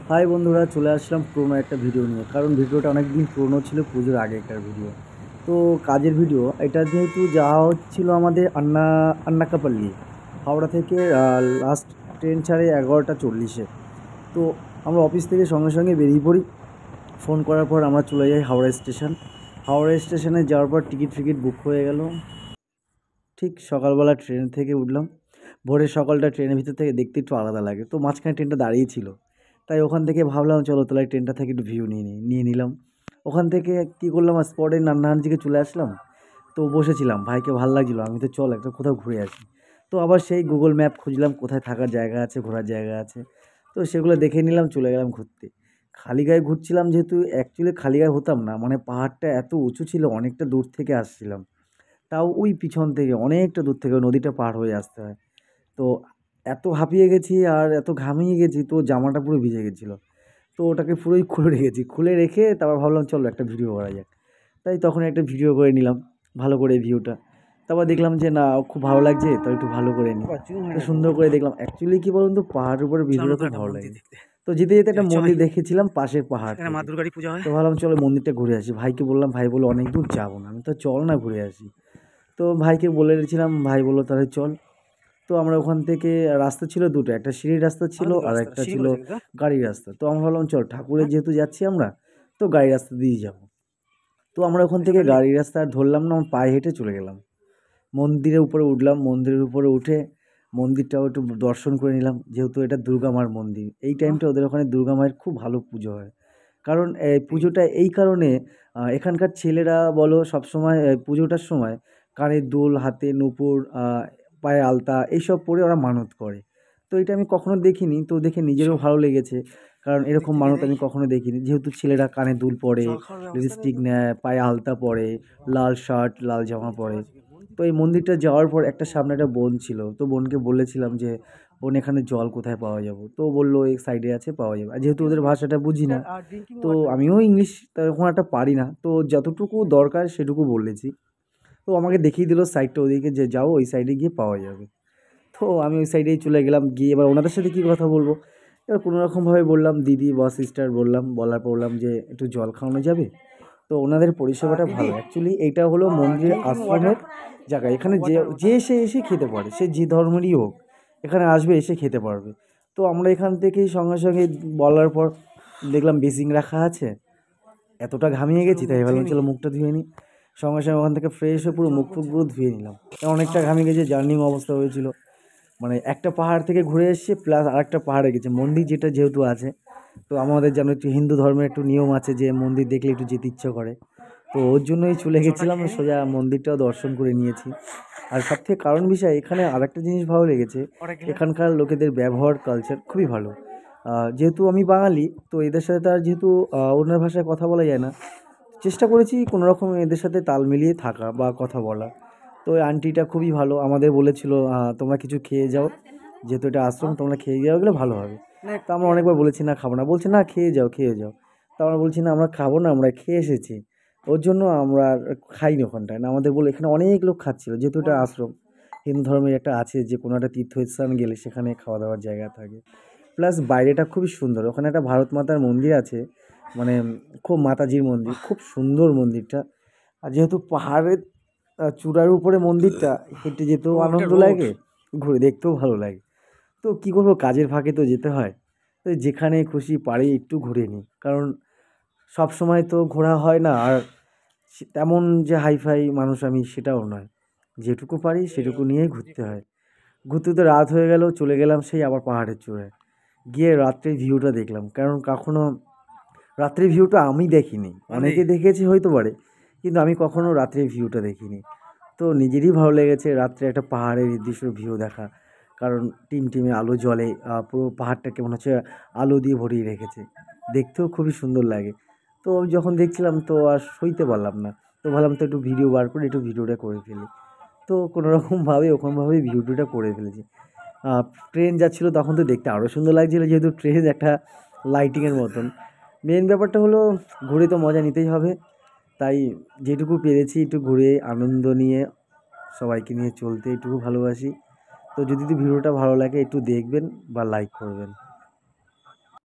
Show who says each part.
Speaker 1: High বন্ধুরা, চলে আসলাম পুরোনো একটা ভিডিও নিয়ে। কারণ ভিডিওটা অনেক দিন পুরনো ছিল, পুজোর আগেকার ভিডিও। তো কাজের ভিডিও এটা, যেহেতু যাওয়া হচ্ছিল আমাদের আন্নাকাপল্লি হাওড়া থেকে। লাস্ট ট্রেন ছাড়ে 11টা 40-এ। তো আমরা অফিস থেকে সঙ্গে সঙ্গে বেরিয়ে পড়ি। ফোন করার পর আমরা চলে যাই হাওড়া স্টেশন। হাওড়া স্টেশনে যাওয়ার পর টিকিট ফিকিট বুক হয়ে গেল। ঠিক সকালবেলা ট্রেন থেকে উঠলাম। ভোরের সকালটা ট্রেনের ভিতর থেকে দেখতে একটু আলাদা লাগে, তো মাঝখানে ট্রেনটা দাঁড়িয়ে ছিল। তাই ওখান থেকে ভাবলাম চলো তাহলে ট্রেনটা থেকে একটু ভিউ নিয়ে নিলাম। ওখান থেকে কী করলাম, আর স্পটে নান্নাহানজিকে চলে আসলাম। তো বসেছিলাম, ভাইকে ভালো লাগছিলো, আমি তো চল একটা কোথাও ঘুরে আসি। তো আবার সেই গুগল ম্যাপ খুঁজলাম কোথায় থাকার জায়গা আছে, ঘোরার জায়গা আছে। তো সেগুলো দেখে নিলাম, চলে গেলাম ঘুরতে। খালি গায়ে ঘুরছিলাম, যেহেতু অ্যাকচুয়ালি খালি গায়ে হতাম না, মানে পাহাড়টা এত উঁচু ছিল, অনেকটা দূর থেকে আসছিলাম। তাও ওই পিছন থেকে অনেকটা দূর থেকে নদীটা পার হয়ে আসতে হয়। তো এত হাঁপিয়ে গেছি আর এত ঘামিয়ে গেছি, তো জামাটা পুরো ভিজে গেছিলো। তো ওটাকে পুরোই খুলে রেখেছি, খুলে রেখে তারপর ভাবলাম চলো একটা ভিডিও করা যাক। তাই তখন একটা ভিডিও করে নিলাম, ভালো করে ভিউটা। তারপর দেখলাম যে না, খুব ভালো লাগছে, তো একটু ভালো করে নিই। তো সুন্দর করে দেখলাম। অ্যাকচুয়ালি কী বলুন তো, পাহাড়ের উপরে ভিডিওটা খুব ভালো লাগে। তো যেতে যেতে একটা মন্দির দেখেছিলাম পাশের পাহাড় থেকে। তো ভাবলাম চলো মন্দিরটা ঘুরে আসি। ভাইকে বললাম, ভাই বললো অনেক দূর যাবো না। আমি তো চল না ঘুরে আসি। তো ভাইকে বলে রেখেছিলাম, ভাই বললো তাহলে চল। তো আমরা ওখান থেকে, রাস্তা ছিল দুটো, একটা সিঁড়ির রাস্তা ছিল আর একটা ছিল গাড়ির রাস্তা। তো আমরা ভাবলাম চল, ঠাকুরের যেহেতু যাচ্ছি আমরা, তো গাড়ির রাস্তা দিয়েই যাবো। তো আমরা ওখান থেকে গাড়ির রাস্তা আর ধরলাম না, আমরা পায়ে হেঁটে চলে গেলাম। মন্দিরের উপরে উঠলাম, মন্দিরের উপরে উঠে মন্দিরটাও একটু দর্শন করে নিলাম, যেহেতু এটা দুর্গা মার মন্দির। এই টাইমটা ওদের ওখানে দুর্গা মায়ের খুব ভালো পুজো হয়। কারণ পুজোটা এই কারণে, এখানকার ছেলেরা বলো সবসময় পুজোটার সময় কানের দুল, হাতে নূপুর, পায়ে আলতা এইসব পরে ওরা মানত করে। তো এটা আমি কখনো দেখিনি, তো দেখে নিজেরও ভালো লেগেছে। কারণ এরকম মানত আমি কখনো দেখিনি। যেহেতু ছেলেরা কানে দুল পরে, লিপস্টিক নেয়, পায়ে আলতা পরে, লাল শার্ট, লাল জামা পরে। তো এই মন্দিরটা যাওয়ার পর একটা সামনে একটা বোন ছিল, তো বোনকে বলেছিলাম যে বোন এখানে জল কোথায় পাওয়া যাবে? তো বললো এই সাইডে আছে, পাওয়া যাবে। আর যেহেতু ওদের ভাষাটা বুঝি না, তো আমিও ইংলিশ তেমন একটা পারি না, তো যতটুকু দরকার সেটুকু বলেছি। তো আমাকে দেখিয়ে দিল সাইডটা, ওদিকে যে যাও ওই সাইডে গিয়ে পাওয়া যাবে। তো আমি ওই সাইডেই চলে গেলাম, গিয়ে এবার ওনাদের সাথে কী কথা বলবো। এবার কোনো রকমভাবে বললাম দিদি বা সিস্টার বললাম, বলার পর বললাম যে একটু জল খাওয়ানো যাবে? তো ওনাদের পরিষেবাটা ভালো। অ্যাকচুয়ালি এইটা হলো মন্দিরের আশ্রমের জায়গা। এখানে যে যে এসে খেতে পারে, সে যে ধর্মেরই হোক, এখানে আসবে, এসে খেতে পারবে। তো আমরা এখান থেকেই সঙ্গে সঙ্গে বলার পর দেখলাম বেসিন রাখা আছে। এতটা ঘামিয়ে গেছি, তাই ভাবলাম চলো মুখটা ধুয়ে নিই। সঙ্গে সঙ্গে ওখান থেকে ফ্রেশ হয়ে পুরো মুখ ফুক পুরো ধুয়ে নিলাম। কারণ অনেকটা ঘামিয়ে গেছে, জার্নিং অবস্থা হয়েছিল। মানে একটা পাহাড় থেকে ঘুরে এসেছি, প্লাস আরেকটা পাহাড়ে গেছি। মন্দির যেটা যেহেতু আছে, তো আমাদের যেন একটু হিন্দু ধর্মের একটু নিয়ম আছে যে মন্দির দেখলে একটু যেতে ইচ্ছে করে। তো ওর জন্যই চলে গেছিলাম, সোজা মন্দিরটাও দর্শন করে নিয়েছি। আর সবথেকে কারণ বিষয়, এখানে আরেকটা জিনিস ভালো লেগেছে, এখানকার লোকেদের ব্যবহার, কালচার খুবই ভালো। যেহেতু আমি বাঙালি, তো এদের সাথে তার যেহেতু অন্য ভাষায় কথা বলা যায় না, চেষ্টা করেছি কোনো রকম এদের সাথে তাল মিলিয়ে থাকা বা কথা বলা। তো ওই আন্টিটা খুবই ভালো, আমাদের বলেছিল তোমরা কিছু খেয়ে যাও, যেহেতু এটা আশ্রম, তোমরা খেয়ে যাও, গেলে ভালো হবে। তো আমরা অনেকবার বলেছি না খাবো না, বলছে না খেয়ে যাও খেয়ে যাও। তো আমরা বলছি না আমরা খাবো না, আমরা খেয়ে এসেছি। ওর জন্য আমরা আর খাইনি ওখানটায় না। আমাদের বলে এখানে অনেক লোক খাচ্ছিল, যেহেতু এটা আশ্রম, হিন্দু ধর্মের একটা আছে যে কোনো একটা তীর্থস্থান গেলে সেখানে খাওয়া দাওয়ার জায়গা থাকে। প্লাস বাইরেটা খুবই সুন্দর, ওখানে একটা ভারত মাতার মন্দির আছে, মানে খুব মাতাজির মন্দির, খুব সুন্দর মন্দিরটা। আর যেহেতু পাহাড়ের চূড়ার উপরে মন্দিরটা, হেঁটে যেতেও আনন্দ লাগে, ঘুরে দেখতেও ভালো লাগে। তো কী করবো, কাজের ফাঁকে তো যেতে হয়। তো যেখানে খুশি পারি একটু ঘুরে নিই, কারণ সব সময় তো ঘোরা হয় না। আর তেমন যে হাইফাই মানুষ আমি সেটাও নয়, যেটুকু পারি সেটুকু নিয়েই ঘুরতে হয়। ঘুরতে তো রাত হয়ে গেল, চলে গেলাম সেই আবার পাহাড়ের চূড়ায়। গিয়ে রাত্রের ভিউটা দেখলাম, কারণ কখনো রাত্রের ভিউটা আমি দেখিনি, অনেকে দেখেছে হয়তো পারে, কিন্তু আমি কখনো রাত্রের ভিউটা দেখিনি। তো নিজেরই ভালো লেগেছে রাত্রে একটা পাহাড়ের নির্দিষ্ট ভিউ দেখা। কারণ টিমটিমে আলো জ্বলে, পুরো পাহাড়টাকে মনে হচ্ছে আলো দিয়ে ভরিয়ে রেখেছে, দেখতেও খুবই সুন্দর লাগে। তো যখন দেখছিলাম তো আর সইতে পারলাম না, তো ভাবলাম তো একটু ভিডিও বার করে একটু ভিডিওটা করে ফেলি। তো কোনো রকমভাবে ওরকমভাবেই ভিডিওটা করে ফেলেছি। ট্রেন যাচ্ছিলো তখন তো দেখতে আরও সুন্দর লাগছিলো, যেহেতু ট্রেন একটা লাইটিংয়ের মতন। মেন ব্যাপারটা হলো ঘুরে তো মজা নিতেই হবে, তাই যেটুকু পেরেছি একটু ঘুরে আনন্দ নিয়ে সবাইকে নিয়ে চলতে এটুকু ভালোবাসি। তো যদি ভিডিওটা ভালো লাগে একটু দেখবেন বা লাইক করবেন।